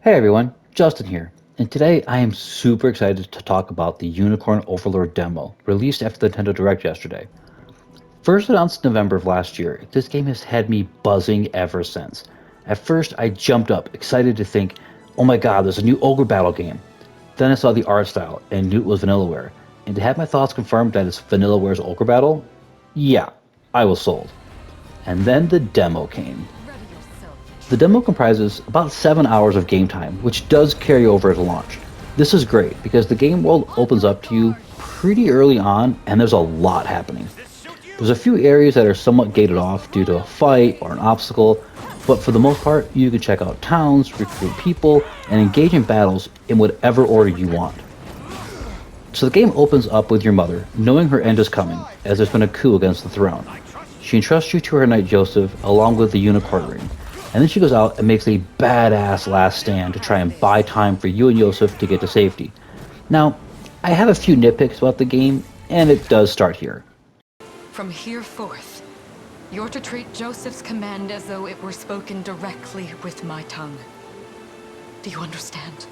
Hey everyone, Justin here, and today I am super excited to talk about the Unicorn Overlord demo, released after the Nintendo Direct yesterday. First announced in November of last year, this game has had me buzzing ever since. At first, I jumped up, excited to think, oh my god, there's a new Ogre Battle game. Then I saw the art style and knew it was Vanillaware, and to have my thoughts confirmed that it's Vanillaware's Ogre Battle, yeah, I was sold. And then the demo came. The demo comprises about 7 hours of game time, which does carry over to launch. This is great because the game world opens up to you pretty early on and there's a lot happening. There's a few areas that are somewhat gated off due to a fight or an obstacle, but for the most part you can check out towns, recruit people, and engage in battles in whatever order you want. So the game opens up with your mother, knowing her end is coming, as there's been a coup against the throne. She entrusts you to her knight Joseph along with the unicorn ring, and then she goes out and makes a badass last stand to try and buy time for you and Joseph to get to safety. Now, I have a few nitpicks about the game, and it does start here. From here forth, you're to treat Joseph's command as though it were spoken directly with my tongue. Do you understand?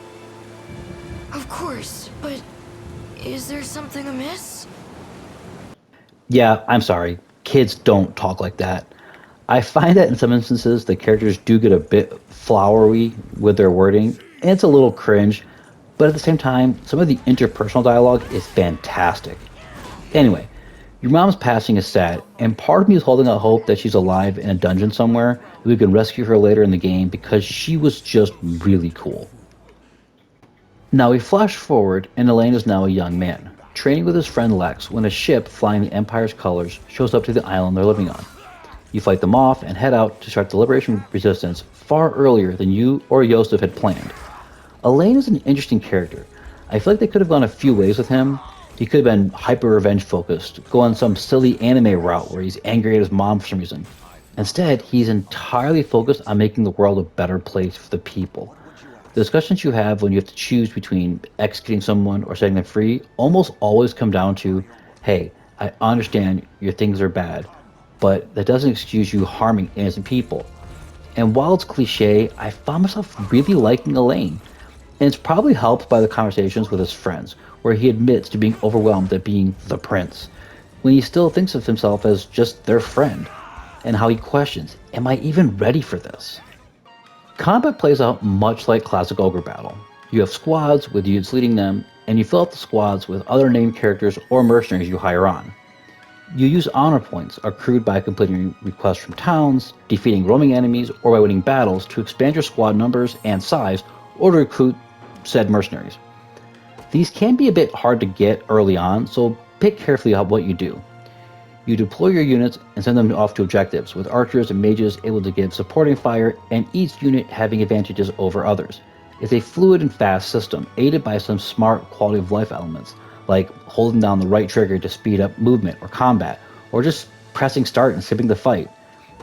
Of course, but is there something amiss? Yeah, I'm sorry, kids don't talk like that. I find that in some instances the characters do get a bit flowery with their wording, and it's a little cringe, but at the same time, some of the interpersonal dialogue is fantastic. Anyway, your mom's passing is sad, and part of me is holding out hope that she's alive in a dungeon somewhere, and we can rescue her later in the game because she was just really cool. Now we flash forward, and Elaine is now a young man, training with his friend Lex when a ship flying the Empire's colors shows up to the island they're living on. You fight them off and head out to start the Liberation Resistance far earlier than you or Yosef had planned. Elaine is an interesting character. I feel like they could have gone a few ways with him. He could have been hyper-revenge focused, go on some silly anime route where he's angry at his mom for some reason. Instead, he's entirely focused on making the world a better place for the people. The discussions you have when you have to choose between executing someone or setting them free almost always come down to, hey, I understand your things are bad, but that doesn't excuse you harming innocent people. And while it's cliche, I found myself really liking Elaine. And it's probably helped by the conversations with his friends, where he admits to being overwhelmed at being the prince, when he still thinks of himself as just their friend, and how he questions, am I even ready for this? Combat plays out much like classic Ogre Battle. You have squads with units leading them, and you fill out the squads with other named characters or mercenaries you hire on. You use honor points accrued by completing requests from towns, defeating roaming enemies, or by winning battles to expand your squad numbers and size, or to recruit said mercenaries. These can be a bit hard to get early on, so pick carefully out what you do. You deploy your units and send them off to objectives, with archers and mages able to give supporting fire, and each unit having advantages over others. It's a fluid and fast system, aided by some smart quality of life elements, like holding down the right trigger to speed up movement or combat, or just pressing start and skipping the fight.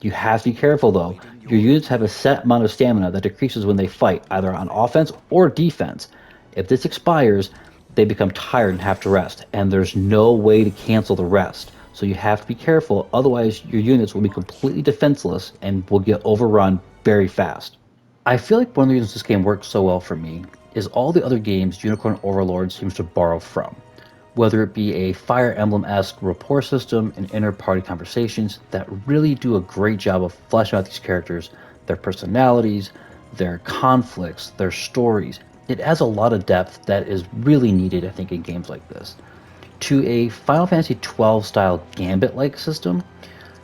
You have to be careful though, your units have a set amount of stamina that decreases when they fight, either on offense or defense. If this expires, they become tired and have to rest, and there's no way to cancel the rest. So you have to be careful, otherwise your units will be completely defenseless and will get overrun very fast. I feel like one of the reasons this game works so well for me is all the other games Unicorn Overlord seems to borrow from. Whether it be a Fire Emblem-esque rapport system and inter-party conversations that really do a great job of fleshing out these characters, their personalities, their conflicts, their stories. It adds a lot of depth that is really needed, I think, in games like this. To a Final Fantasy XII style Gambit-like system,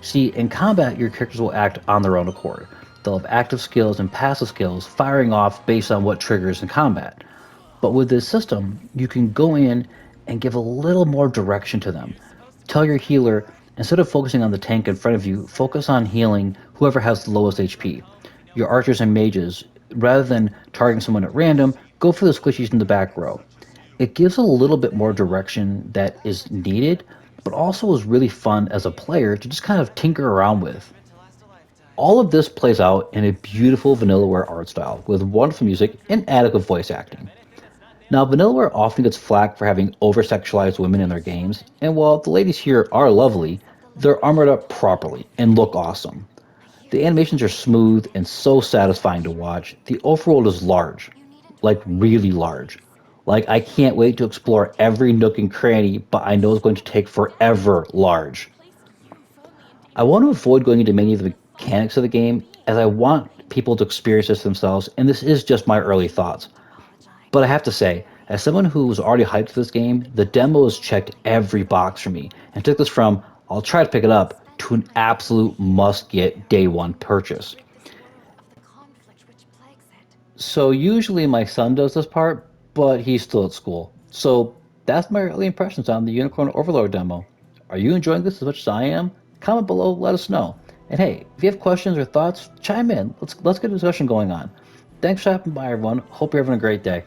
see, in combat your characters will act on their own accord. They'll have active skills and passive skills firing off based on what triggers in combat. But with this system, you can go in and give a little more direction to them. Tell your healer, instead of focusing on the tank in front of you, focus on healing whoever has the lowest HP. Your archers and mages, rather than targeting someone at random, go for the squishies in the back row. It gives a little bit more direction that is needed, but also is really fun as a player to just kind of tinker around with. All of this plays out in a beautiful Vanillaware art style, with wonderful music and adequate voice acting. Now, Vanillaware often gets flack for having over-sexualized women in their games, and while the ladies here are lovely, they're armored up properly and look awesome. The animations are smooth and so satisfying to watch. The overworld is large, like really large. Like I can't wait to explore every nook and cranny, but I know it's going to take forever large. I want to avoid going into many of the mechanics of the game as I want people to experience this themselves, and this is just my early thoughts. But I have to say, as someone who was already hyped for this game, the demo has checked every box for me and took this from I'll try to pick it up to an absolute must get day one purchase. So usually my son does this part, but he's still at school. So that's my early impressions on the Unicorn Overlord demo. Are you enjoying this as much as I am? Comment below, let us know. And hey, if you have questions or thoughts, chime in. Let's get a discussion going on. Thanks for stopping by, everyone. Hope you're having a great day.